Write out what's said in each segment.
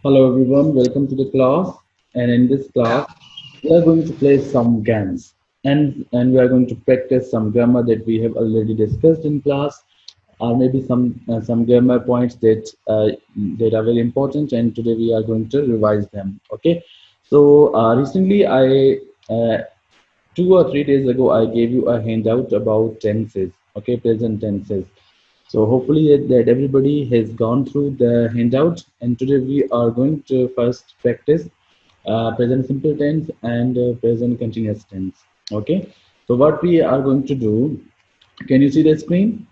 Hello everyone, welcome to the class. And in this class, we are going to play some games, and we are going to practice some grammar that we have already discussed in class, or maybe some grammar points that are very important. And today we are going to revise them. Okay. So recently, I 2 or 3 days ago, I gave you a handout about tenses. Okay, present tenses. So hopefully that everybody has gone through the handout, and today we are going to first practice present simple tense and present continuous tense. Okay. So what we are going to do? Can you see the screen?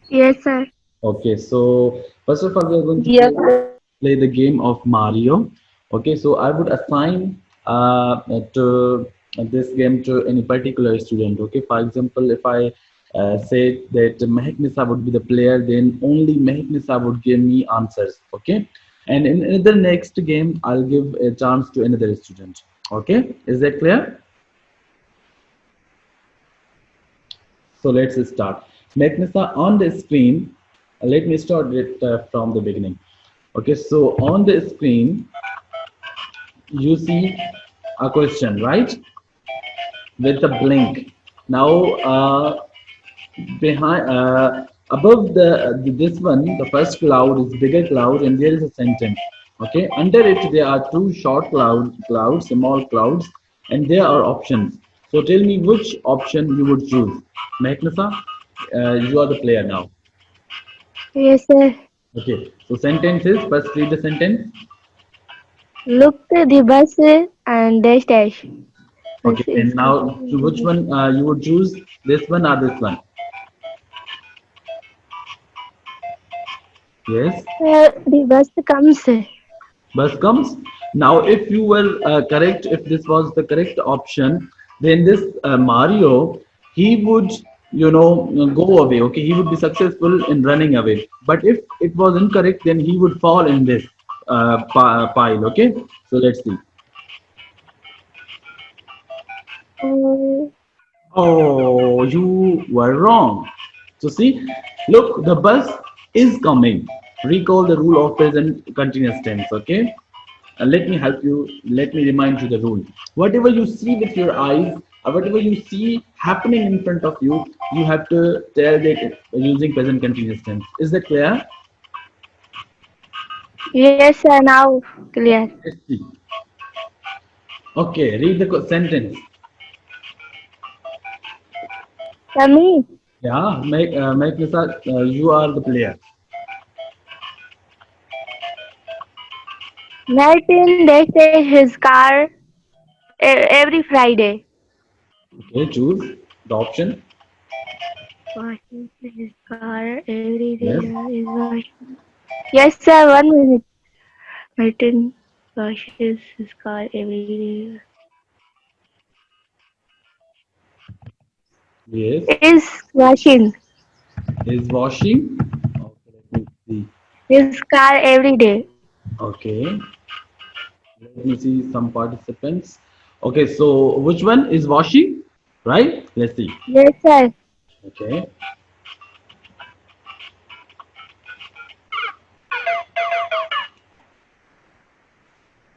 Yes, sir. Okay. So first of all, we are going to Yes, sir. play the game of Mario. Okay. So I would assign to this game to any particular student. Okay. For example, if I say that Mehak Nisa would be the player, then only Mehak Nisa would give me answers. Okay. And in the next game, I'll give a chance to another student. Okay. Is that clear? So let's start. Mehak Nisa on the screen. Let me start it from the beginning. Okay. So on the screen, you see a question, right? With a blink. Now, behind, above this one, the first cloud is bigger cloud, and there is a sentence. Okay, under it there are two short clouds, small clouds, and there are options. So tell me which option you would choose. Mehnasa, you are the player now. Yes, sir. Okay, so sentences. First, read the sentence. Look the bus and dash dash. Bus Okay, is and now, so which coming. one you would choose? This one or this one? Yes. The bus comes. Bus comes. Now if you were correct, if this was the correct option, then this Mario, he would, go away. Okay, he would be successful in running away. But if it was incorrect, then he would fall in this pile. Okay, so let's see. Oh, Oh, you were wrong. So see, look, the bus is coming. Recall the rule of present continuous tense. Okay. Let me help you. Let me remind you the rule. Whatever you see with your eyes, or whatever you see happening in front of you, you have to tell that using present continuous tense. Is that clear? yes, sir. Now clear. Let's see. Okay, read the sentence. Tommy, Yeah, make this. You are the player. Martin dash his car every Friday. Okay, choose the option. Washes his car every day. Yes. Is washing. Yes, sir. 1 minute. Martin washes his car every day. Yes. Is washing Is washing. Okay, let me see. his car every day. Okay, let me see some participants. Okay, so which one is washing? Right? Let's see. Yes, sir. Okay.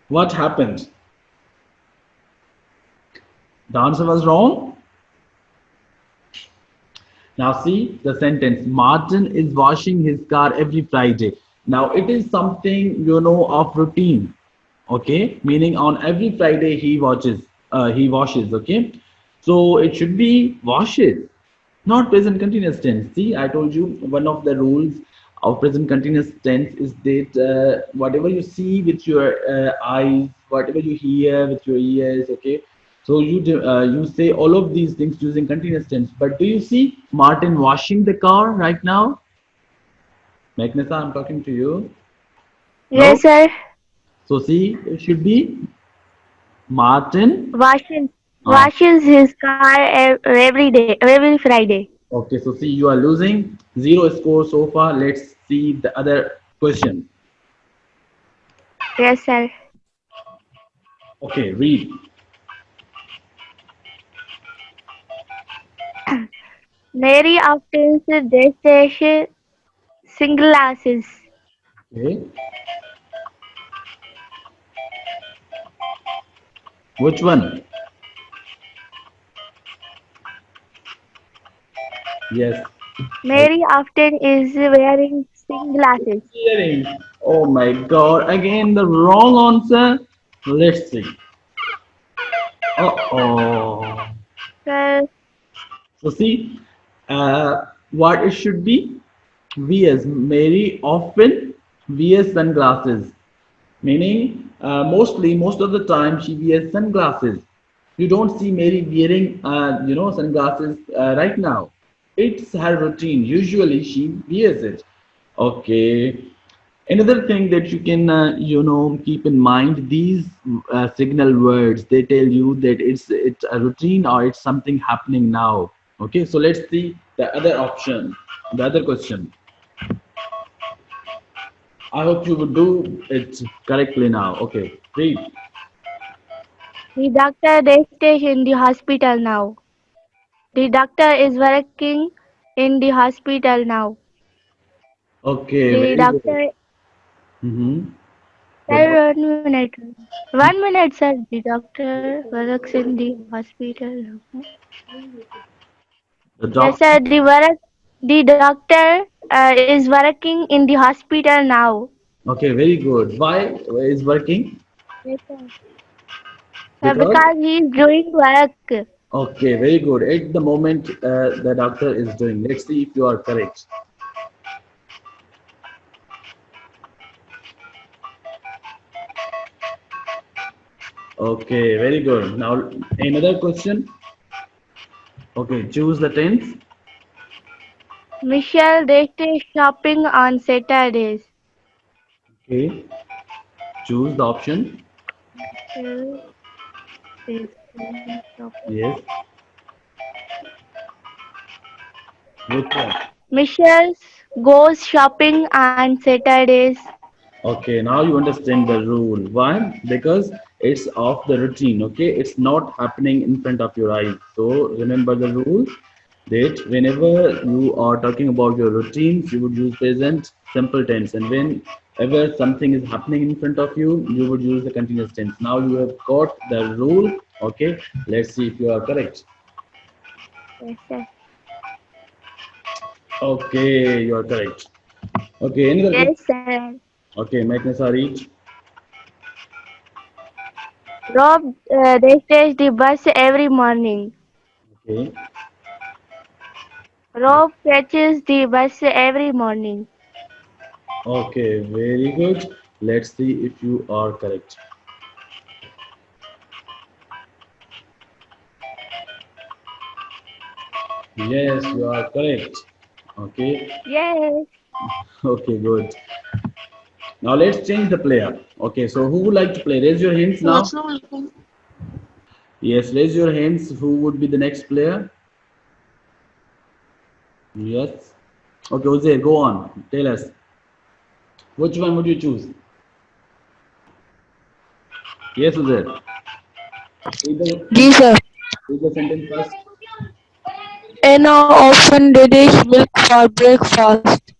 What happened? The answer was wrong. Now see the sentence. Martin is washing his car every Friday. Now it is something of routine. Okay, meaning on every Friday he watches. He washes. Okay, so it should be washes, not present continuous tense. See, I told you one of the rules of present continuous tense is that whatever you see with your eyes, whatever you hear with your ears, okay. So you say all of these things using continuous tense. But do you see Martin washing the car right now? Magnesa, I'm talking to you. No. Yes, sir. So see, it should be Martin. Washes Uh, washes his car every day, every Friday. okay, so see, you are losing zero score so far. Let's see the other question. Yes, sir. Okay, read. Mary often dash sunglasses. Okay. Which one? Yes. Mary often is wearing sunglasses. Earrings. Oh my God. Again, the wrong answer. Let's see. Uh-oh. Sir, So see, what it should be? Wears. Mary often wears sunglasses. Meaning, mostly, most of the time, she wears sunglasses. You don't see Mary wearing, sunglasses right now. It's her routine. Usually, she wears it. Okay. Another thing that you can, keep in mind, these signal words, they tell you that it's a routine or it's something happening now. Okay, so let's see the other option, the other question. I hope you would do it correctly now. Okay, read. the doctor they stay in the hospital now. The doctor is working in the hospital now. Okay, The very good. doctor, Mm-hmm. The doc- sir, 1 minute. 1 minute, sir. The doctor works in the hospital now. the Yes, doc. sir. The doctor is working in the hospital now. Okay, very good. Why is working? Yes, sir. Because. Because he is doing work. Okay, very good. At the moment, the doctor is doing. Let's see if you are correct. Okay, very good. Now another question. Okay, choose the tense. Michelle, they stay shopping on Saturdays. Okay, choose the option. Michelle is going shopping. Yes. Which one? Michelle goes shopping on Saturdays. Okay, now you understand the rule. Why? Because it's off the routine. Okay, it's not happening in front of your eyes. So remember the rule that whenever you are talking about your routines, you would use present simple tense, and whenever something is happening in front of you, you would use the continuous tense. Now you have got the rule. Okay, let's see if you are correct. Yes, sir. Okay, you are correct. Okay, another question. Yes, sir. Okay, Magnus are each. Rob, they take the bus every morning. Okay. Rob catches the bus every morning. Okay, very good. Let's see if you are correct. Yes, you are correct. Okay, Yes. okay, good. Now let's change the player. Okay, so who would like to play? Raise your hands now. Yes, raise your hands. Who would be the next player? Yes. Okay, Jose, go on. Tell us. Which one would you choose? Yes, Jose. Read the, जी sir read the sentence first. Anna often drinks milk for breakfast.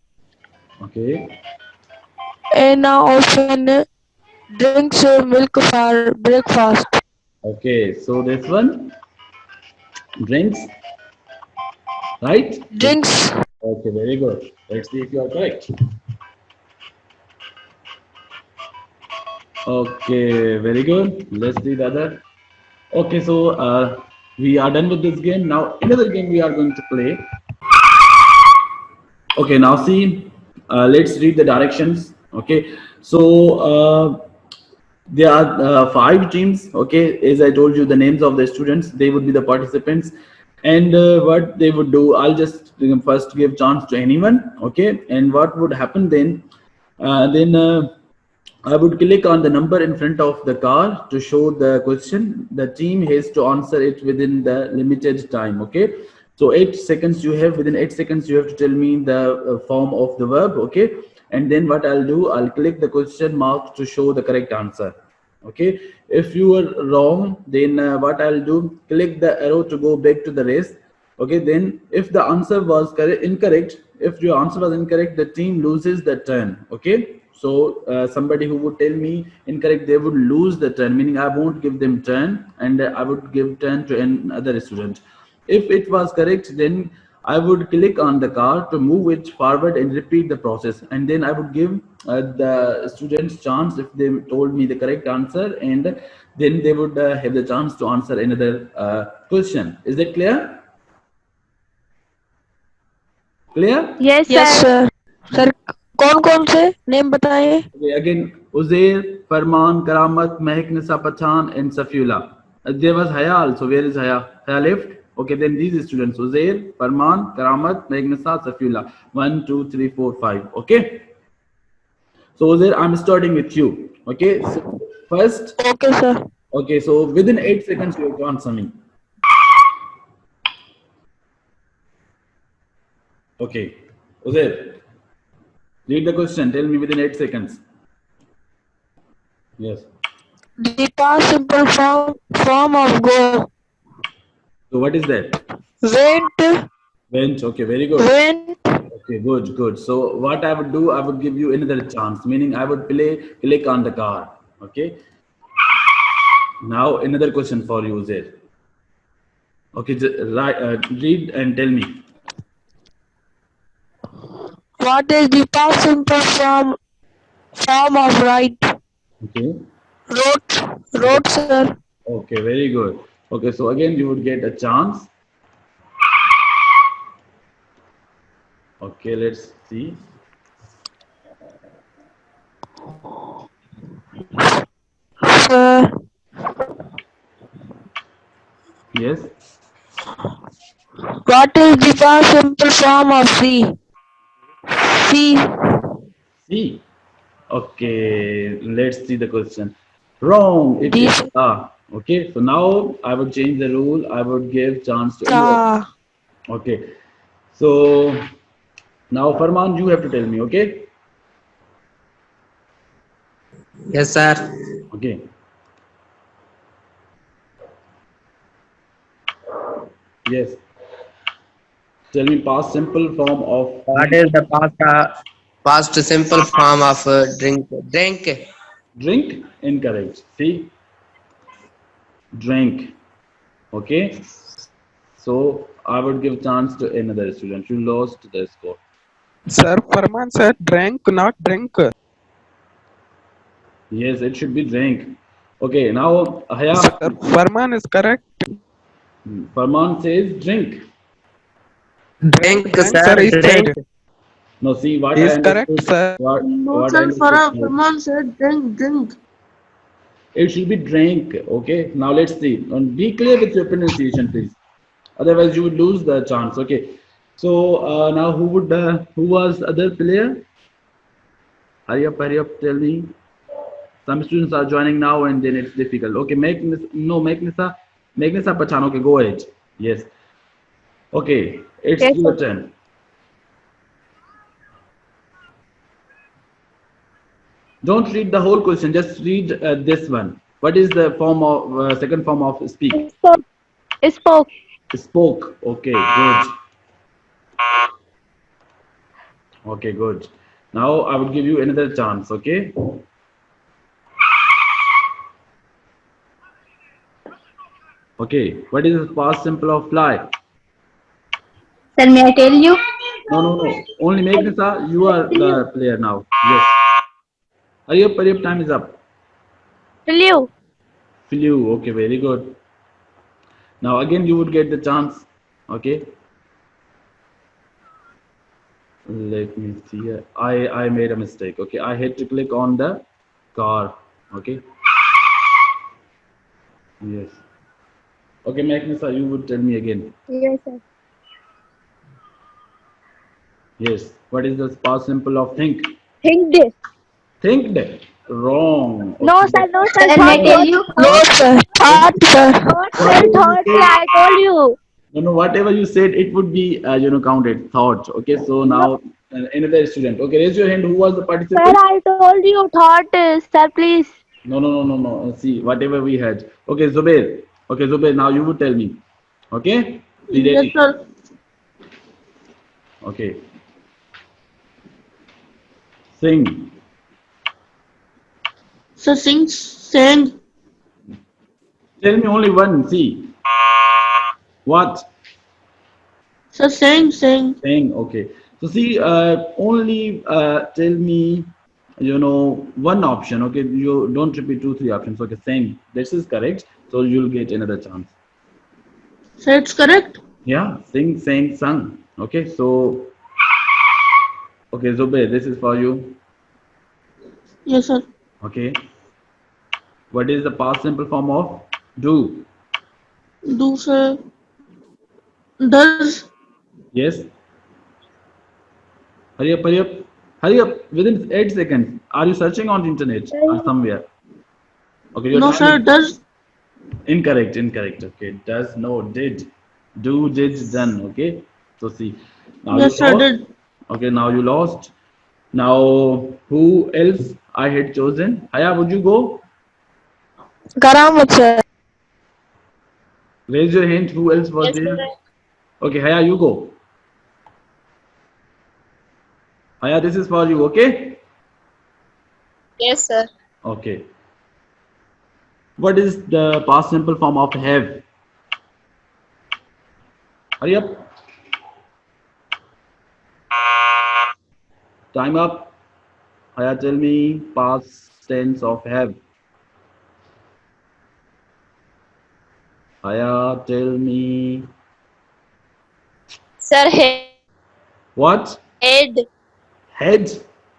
Okay. Anna often drinks milk for breakfast. Okay, so this one drinks, right? Drinks Okay, very good. Let's see if you are correct. Okay, very good. Let's see the other. Okay, so we are done with this game. Now, another game we are going to play. Okay, now see, let's read the directions. Okay, so there are five teams. Okay, as I told you, the names of the students, they would be the participants. And what they would do, I'll just first give chance to anyone. Okay, and what would happen then? Then I would click on the number in front of the car to show the question. The team has to answer it within the limited time. Okay. So 8 seconds you have. Within 8 seconds you have to tell me the form of the verb. Okay. And then what I'll do, I'll click the question mark to show the correct answer. Okay. If you are wrong, then what I'll do, click the arrow to go back to the race. Okay. Then if the answer was incorrect, if your answer was incorrect, the team loses the turn. Okay. So somebody who would tell me incorrect, they would lose the turn, meaning I won't give them turn, and I would give turn to another student. If it was correct, then I would click on the car to move it forward and repeat the process, and then I would give the students chance if they told me the correct answer, and then they would have the chance to answer another question. Is that clear? Clear? Yes, Yes, sir. sir. Sir कौन कौन से name बताइए? Okay, again, Uzair, Farman, Karamat, Mehak, Nisa, Pathan, and Safula. There was Haya also. Where is Haya? Haya left. Okay, then these students: Uzair, Farman, Karamat, Mehak, Nisa, Safula. 1, 2, 3, 4, 5. Okay. So Uzair, I'm starting with you. Okay. So first, Okay, sir. okay. So within 8 seconds, you have to answer me. Okay. Uzair, read the question. Tell me within 8 seconds. Yes. The past simple form of go. So what is that? Went, Bench. Okay. Very good. went. Okay, good, good. So what I would do, I would give you another chance, meaning I would click on the card. Okay. Now another question for you, Zaid. Okay, read and tell me. What is the past simple form of right? Okay. Wrote, sir. Okay, very good. Okay, so again you would get a chance. Okay, let's see. Sir, Yes. what is the past simple form of see? See. See. Okay, let's see the question. Wrong. It is The okay. So now I would change the rule. I would give chance to anyone. Okay. So now Farman, you have to tell me. Okay. Yes, sir. Okay. Yes. Tell me past simple form of What is the past simple form of drink? Drink. drink. Incorrect. See, drink. Okay. So I would give chance to another student. You lost the score. Sir, Farman said drank, not drink. Yes, it should be drink. Okay. Now Haya. Sir, Farman is correct. Farman says drink. Drink, Drank, sir. sir, he Drink. said. No, see what He I is correct, understood. sir. What I understood. Farman said drink. It should be drink. Okay. Now let's see. And be clear with your pronunciation, please. Otherwise, you would lose the chance. Okay. So now who was other player? Hurry up, tell me. Some students are joining now and then it's difficult. Okay, make Nisa Pachan. Okay, go ahead. Yes. Okay, it's Yes, your sir. turn. Don't read the whole question, just read this one. What is the form of second form of speak? Spoke. Spoke. Spoke. Okay, good. Okay, good. Now I would give you another chance. Okay. Okay. What is the past simple of fly? Sir, may I tell you? No. Only make this. You are the player now. Yes. Hurry up. Time is up. Flew. Flew. Okay, very good. Now again, you would get the chance. Okay. Let me see here. I made a mistake. Okay, I had to click on the car. Okay. Yes. Okay, Magnisa, you would tell me again. Yes, sir. Yes. What is the past simple of think? Think this. Think that. Wrong. No, Okay. sir. No, sir. Sir, may I tell you? No, sir. Thought, sir. Thought, sir. I told you. No, whatever you said, it would be counted. Thought. Okay, so now another student. Okay, raise your hand. Who was the Sir, participant? I told you. Thought, sir, please. No. See, whatever we had. Okay, Zubair. Okay, Zubair. Now you would tell me. Okay. Be ready. sir. Okay. Sing. So sang. Tell me only one. See. What? So sang. Saying. Okay. So see, only tell me, one option. Okay. You don't repeat two, three options. Okay. Saying. This is correct. So you'll get another chance. So it's correct. Yeah. Sing, sang, sung. Okay. So, okay. Zubair, this is for you. Yes, sir. Okay. What is the past simple form of do? Do sir. Does. Yes. Hurry up, hurry up. Hurry up. Within 8 seconds. Are you searching on the internet or somewhere? Okay. Your No, time sir. is Does. incorrect. Incorrect. Okay. Does, no, did. Do, did, done. Okay. So see. Now you Yes, sir. lost. Did. Okay. Now you lost. Now who else I had chosen? Haya, would you go? Karamat, sir. Raise your hand. Who else was there? Okay. Haya, you go. Haya, this is for you. Okay. Yes, sir. Okay. What is the past simple form of have? Hurry up. Time up. Haya, tell me past tense of have. Haya, tell me Sir, what? head. Head.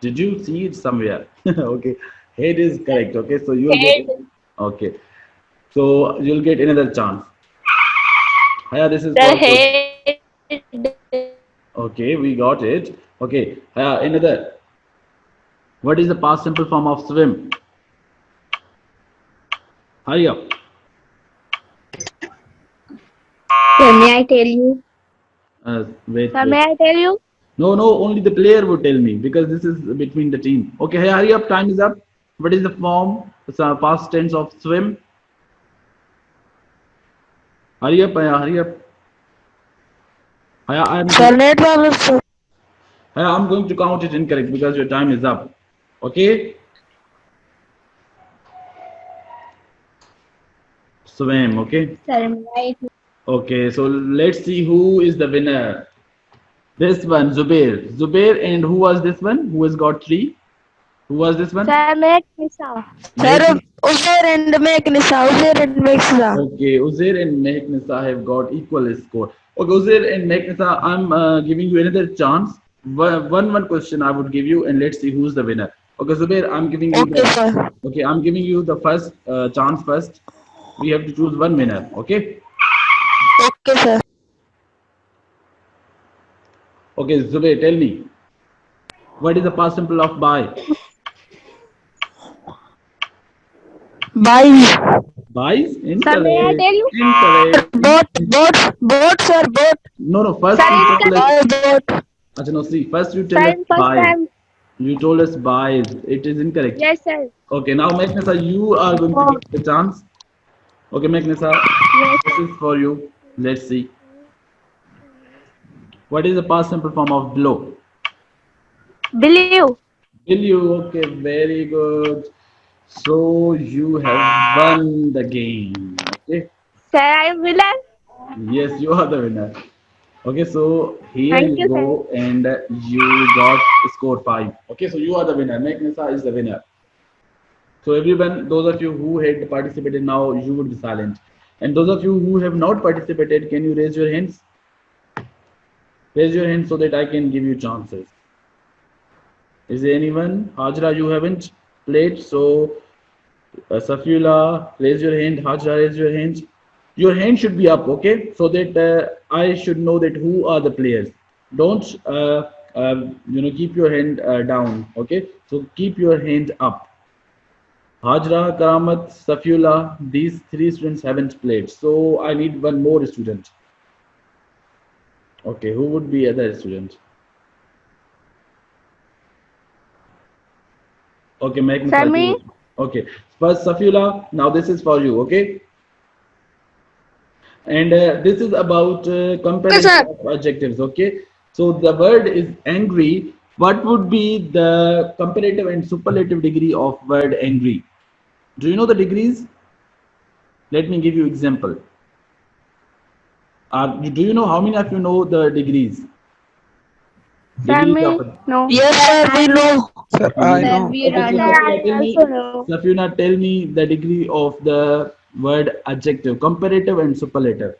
Did you see it somewhere? Okay. Head is correct. Okay. So you'll Head. get. Okay. So you'll get another chance. Haya, this is Sir, for good. head. Okay, we got it. Okay. Haya, another. What is the past simple form of swim? Hurry up. Sir, may I tell you? Wait, Sir, wait. may I tell you? No, no, only the player would tell me because this is between the team. Okay, hey, hurry up, time is up. What is the form, past tense of swim? Hurry up, Aya, hurry up. Aya, Sir, network, sir. Aya, I'm going to count it incorrect because your time is up. Okay? Swim, okay? Sir, may I? Okay, so let's see who is the winner. This one, Zubair. Zubair, and who was this one? Who has got 3? Who was this one? Sir, make Nisa. Sir, Uzair and Megnisa. Uzair and Megnisa. Okay, Uzair and Mehak Nisa have got equal score. Okay, Uzair and Mehak Nisa, I'm giving you another chance. One question I would give you, and let's see who's the winner. Okay, Zubair, I'm giving you Okay, sir. okay, I'm giving you the first chance first. We have to choose one winner. Okay. Okay, sir. Okay, Zubair, tell me, what is the past simple of buy? Bye. Buys? Sir, may I Incorrect. tell you? Incorrect. Boat, sir, boat. No, first Sir, you it's told us. Buy boat. Achha, no, see, first you tell Sir, us in first buy. time. You told us buys. It is incorrect. Yes, sir. Okay, now Megnesa, you are going to get the chance. Okay, Megnesa, Yes. this is for you. Let's see. What is the past simple form of blow? Believe. Will you? Okay, very good. So you have won the game. Okay. Sir, I am winner. Yes, you are the winner. Okay, so here Thank you you, go, and you got score 5. Okay, so you are the winner. Megnesa is the winner. So everyone, those of you who had participated now, you would be silent. And those of you who have not participated, can you raise your hands? Raise your hand so that I can give you chances. Is there anyone? Hajra, you haven't played, so Safula, raise your hand. Hajra, raise your hand. Your hand should be up, okay? So that I should know that who are the players. Don't keep your hand down, okay? So keep your hand up. Hajra, Karamat, Safula, these 3 students haven't played. So I need one more student. Okay, who would be other student? Okay, make me Sami. Okay, first Safula, now this is for you, okay? And this is about comparison of adjectives, okay? So the word is angry. What would be the comparative and superlative degree of word angry? Do you know the degrees? Let me give you example. Do you know how many of you know the degrees? Degrees of a, No. Yes, sir, we know. Sir, okay, I you know. know. Okay, so Sir, I Safina, tell me. also know. Safina, tell me the degree of the word adjective, comparative and superlative.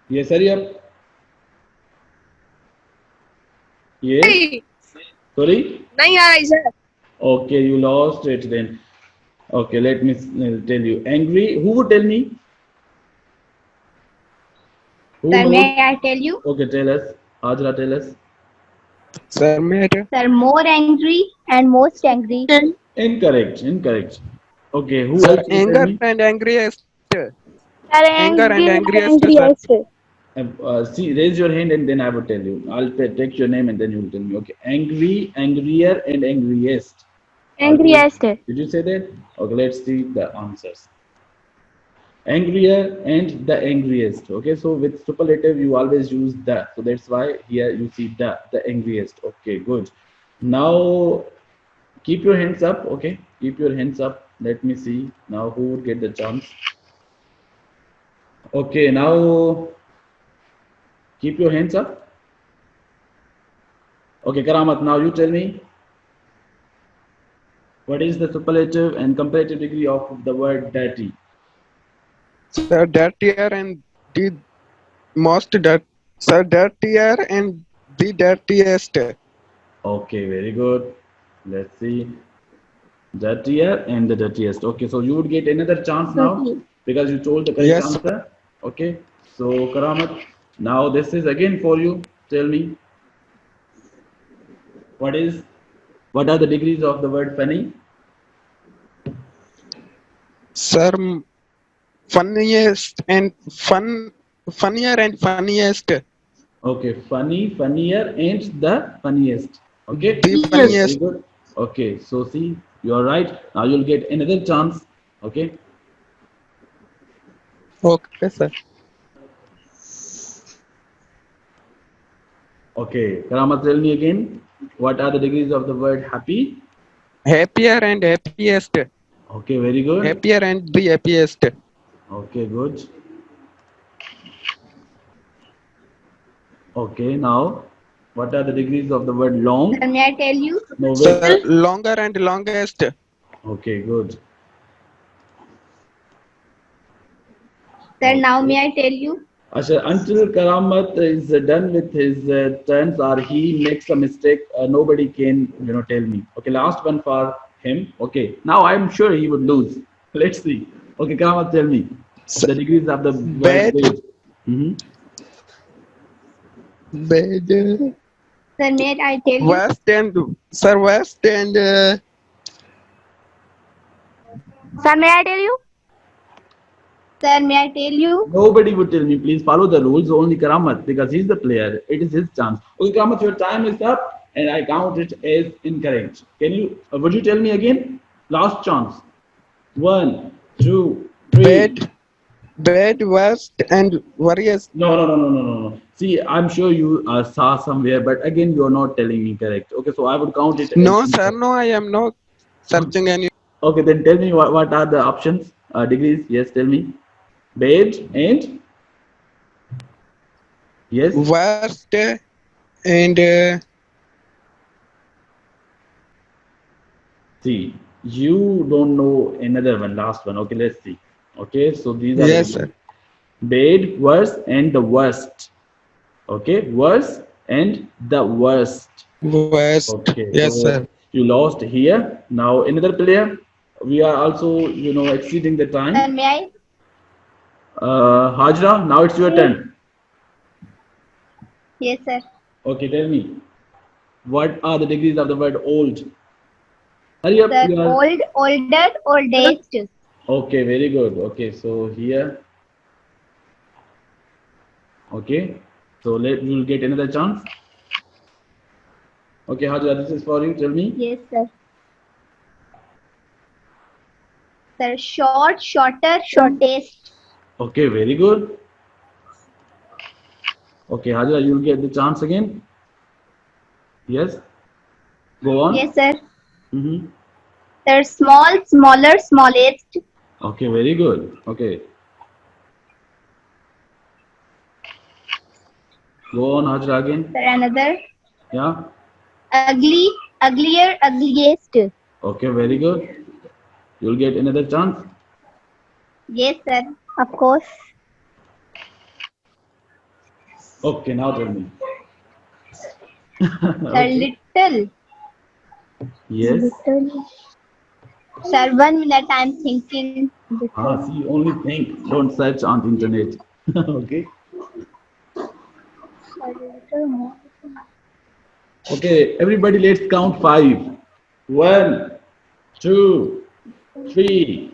Yes, hurry up. Yes. Sorry. नहीं आ रही sir. Okay, you lost it then. Okay, let me tell you. Angry. Who would tell me? Who Sir, knows? may I tell you? Okay, tell us. Hajra, tell us. Sir, may I tell? Sir, more angry and most angry. Tell. Incorrect. Incorrect. Okay, who Sir, else will tell anger me? and angriest. Sir, Anger and angriest, sir. angriest. See, raise your hand and then I will tell you. I'll take your name and then you will tell me. Okay, angry, angrier, and angriest. Angriest. Did you say that? Okay, let's see the answers. Angrier and the angriest. Okay, so with superlative you always use the, so that's why here you see the angriest. Okay, good. Now keep your hands up. Okay, keep your hands up. Let me see now who would get the chance. Okay, now keep your hands up. Okay, Karamat, now you tell me what is the superlative and comparative degree of the word dirty. Sir, dirtier and the most dirt. Sir, dirtier and the dirtiest. Okay, very good. Let's see. Dirtier and the dirtiest. Okay, so you would get another chance now because you told the correct Yes, sir. answer. Okay, so Karamat, now this is again for you. Tell me what are the degrees of the word funny? Sir, funniest and funnier and funniest. Okay, funny, funnier, and the funniest. Okay, The Yes. very funniest. good. Okay, so see, you are right. Now you'll get another chance. Okay, Okay, sir. okay. Karamat, tell me again. What are the degrees of the word happy? Happier and happiest. Okay, very good. Happier and the happiest. Okay, good. Okay, now what are the degrees of the word long? Sir, may I tell you? No, Sir, wait. longer and longest. Okay, good. Sir, now Okay. may I tell you? Asha, until Karamat is done with his turns or he makes a mistake, nobody can, tell me. Okay, last one for him. Okay, now I'm sure he would lose. Let's see. Okay, Karamat, tell me Sir, the degrees of the word bad, bed. Mhm. bad, Sir, may I tell you? vast and sir, vast and Sir, may I tell you? Sir, may I tell you? Nobody would tell me, please follow the rules, only Karamat, because he's the player. It is his chance. Okay, Karamat, your time is up and I count it as incorrect. Would you tell me again? Last chance. 1, 2, 3. bad, vast and various. No. See, I'm sure you saw somewhere, but again, you're not telling me correct. Okay, so I would count it as No, sir, incorrect. no, I am not searching any. Okay, then tell me what are the options? Degrees, yes, tell me. Bed and yes. Vast and See, you don't know another one, last one. Okay, let's see. Okay, so these are the yes, degrees. sir. Bed, worst, and the worst. Okay, worst and the worst. Vast. Okay, Yes, so sir. you lost here. Now another player. We are also, exceeding the Sir, time. may I? Hajra, now it's your turn. Yes, sir. Okay, tell me. What are the degrees of the word old? Hurry up, Sir, you are. old, older, oldest. Okay, very good. Okay, so here. Okay, so you'll get another chance. Okay, Hajra, this is for you. Tell me. Yes, sir. Sir, short, shorter, shortest. Okay, very good. Okay, Hajra, you'll get the chance again. Yes. Go on. Yes, sir. Mm-hmm. Sir, small, smaller, smallest. Okay, very good. Okay. Go on, Hajra again. Sir, another. Yeah. Ugly, uglier, ugliest. Okay, very good. You'll get another chance. Yes, sir. Of course. Okay, now tell me. Sir, Okay. little. Yes. Sir, 1 minute I'm thinking. See, only think. Don't search on the internet. Okay. Okay, everybody, let's count 5. 1, 2, 3,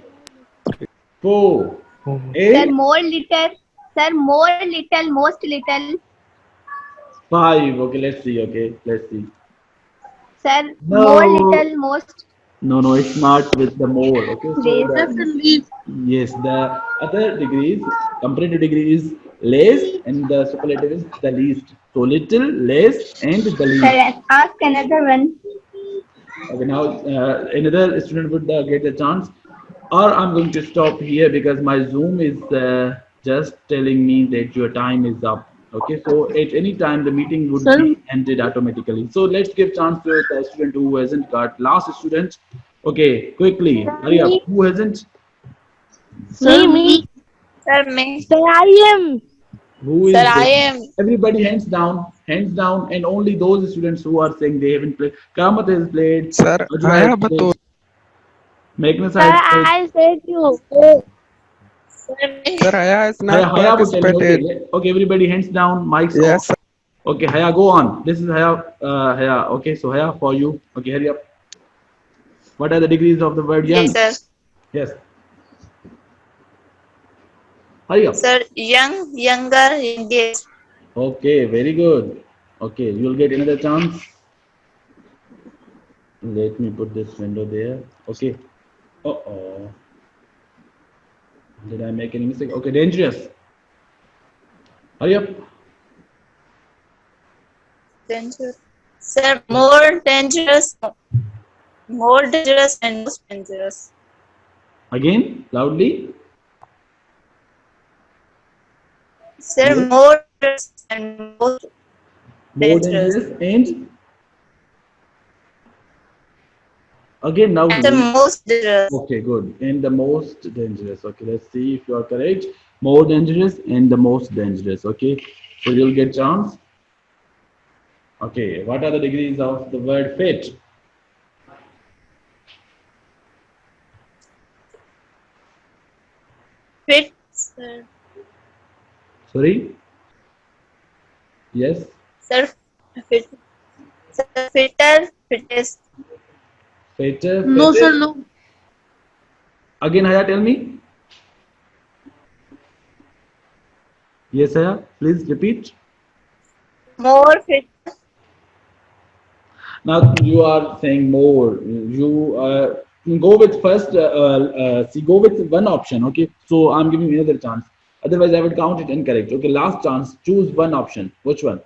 4, Sir, 8, more little. Sir, more little, most little. 5. Okay, let's see. Okay, let's see. Sir, more No, little, most. no, it's not with the more. Okay, so Less. Less the and least. yes, the other degrees, comparative degree is less, and the superlative is the least. So little, less, and the least. Sir, ask another one. Okay, now another student would get a chance, or I'm going to stop here because my Zoom is just telling me that your time is up. Okay, so at any time the meeting would Sir, be ended automatically. So let's give chance to the student who hasn't got. Last student. Okay, quickly, hurry up. Who hasn't? sir, Me. Sir, me. Sir, I am. Who Sir, is I there? am. Everybody hands down, and only those students who are saying they haven't played. Karamat has played. Sir, Ajra I has have played. to. Magnus Sir, has played. I said you. Sir, me. Sir, Haya has Haya, not Haya would tell me. participated. Okay, everybody hands down, mics Yes, off. sir. Okay, Haya, go on. This is Haya. Haya. Okay, so Haya for you. Okay, hurry up. What are the degrees of the word young? Yes, sir. Yes. Hurry up. Sir, young, younger, youngest. Okay, very good. Okay, you'll get another chance. Let me put this window there. Okay. Uh-oh. Did I make any mistake? Okay, dangerous. Hurry up. Dangerous. Sir, more dangerous. More dangerous and most dangerous. Again, loudly. Sir, Yes. more dangerous and most More dangerous. dangerous and again And the loudly. most dangerous. Okay, good. And the most dangerous. Okay, let's see if you are correct. More dangerous and the most dangerous. Okay, so you'll get chance. Okay, what are the degrees of the word fit? Fit. Sir, Sorry? Yes? sir, fit. Sir, fitter, fittest. Fitter, no, fitter. sir, no. Again, Haya, tell me. Yes, Haya, please repeat. More fit. Now you are saying more. You go with first. See, go with one option. Okay, so I'm giving you another chance. Otherwise, I would count it incorrect. Okay, last chance. Choose one option. Which one?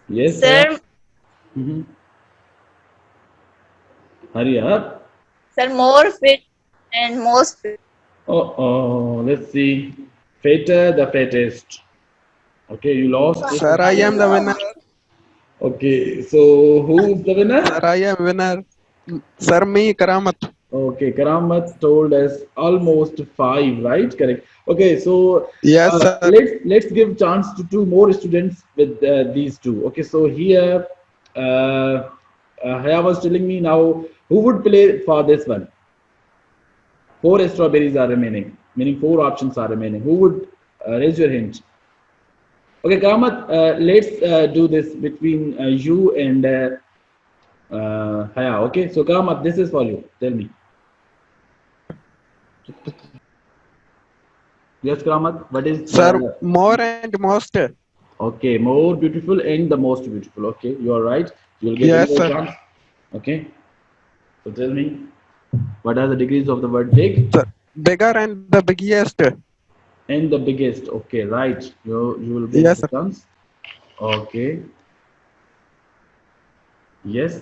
Yes, Sir, Mhm. Hurry up. sir, more fit and most fit. Oh, let's see. Fitter, the fattest. Okay, you lost. Sir, I am the winner. Okay, so who's the winner? Sir, I am winner. Sir, me, Karamat. Okay, Karamat told us almost 5, right? Correct. Okay, so Yes, sir. let's give chance to 2 more students with these 2. Okay, so here Haya was telling me now who would play for this one. 4 strawberries are remaining, meaning 4 options are remaining. Who would raise your hand? Okay, Karamat, let's do this between you and Haya. Okay, so Karamat, this is for you. Tell me. Yes, Karamat, what is Sir, more and most. okay, more beautiful and the most beautiful. Okay, you are right. You'll get Yes, another sir. chance. Okay, so tell me, what are the degrees of the word big Sir, bigger and the biggest. and the biggest? Okay, right. You will get Yes, the sir. chance. Okay, Yes.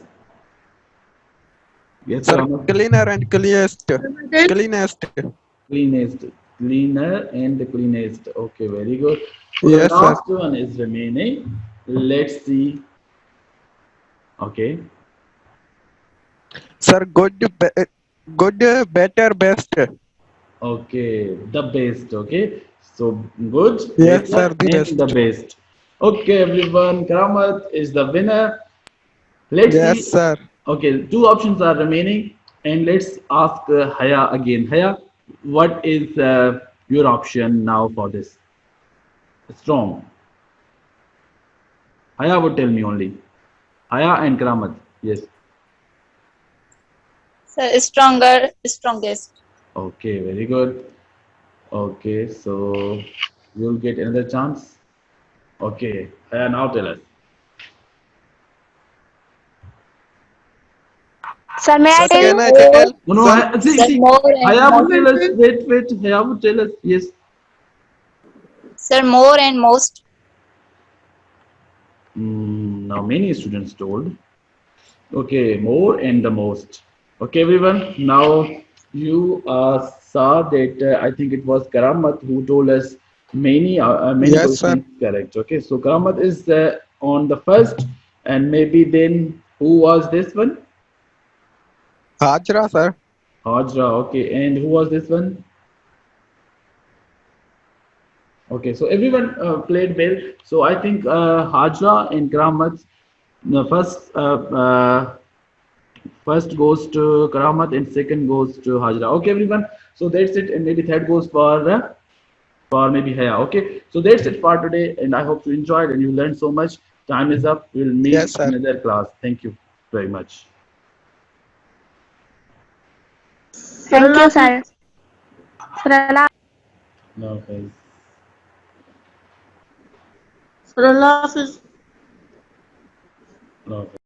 Yes, Sir, Rahmat. cleaner and cleanest. Cleanest. Cleanest, cleaner and cleanest. Okay, very good. So the Yes, sir. last one is remaining. Let's see. Okay. Sir, good, better, best. Okay, the best. Okay, so good, Yes, sir, better, the and the best. best. Okay, everyone, Karamat is the winner. Let's Yes, see. sir. Okay, two options are remaining, and let's ask Haya again. Haya, what is your option now for this? Strong. Haya would tell me only. Haya and Karamat. Yes. Sir, stronger, strongest. Okay, very good. Okay, so you'll get another chance. Okay, Haya, now tell us. Sir, may I Sir, tell can you? I More, tell? No, no, Sir, see, sir, see, more and Haya would most. tell us. Wait, Haya would tell us. Yes. Sir, more and most. Now many students told. Okay, more and the most. Okay, everyone. Now you saw that I think it was Karamat who told us many yes, sir. questions correct. Okay, so Karamat is on the first, and maybe then who was this one? Hajra, sir. Hajra. Okay, and who was this one? Okay, so everyone played well. So I think Hajra and Karamat, the first goes to Karamat and second goes to Hajra. Okay, everyone. So that's it, and maybe third goes for maybe Haya. Okay, so that's it for today, and I hope you enjoyed and you learned so much. Time is up. We'll Yes, meet sir. in another class. Thank you very much. Thank you, sir. Sir, No, guys. Sir, Allah Hafiz. No.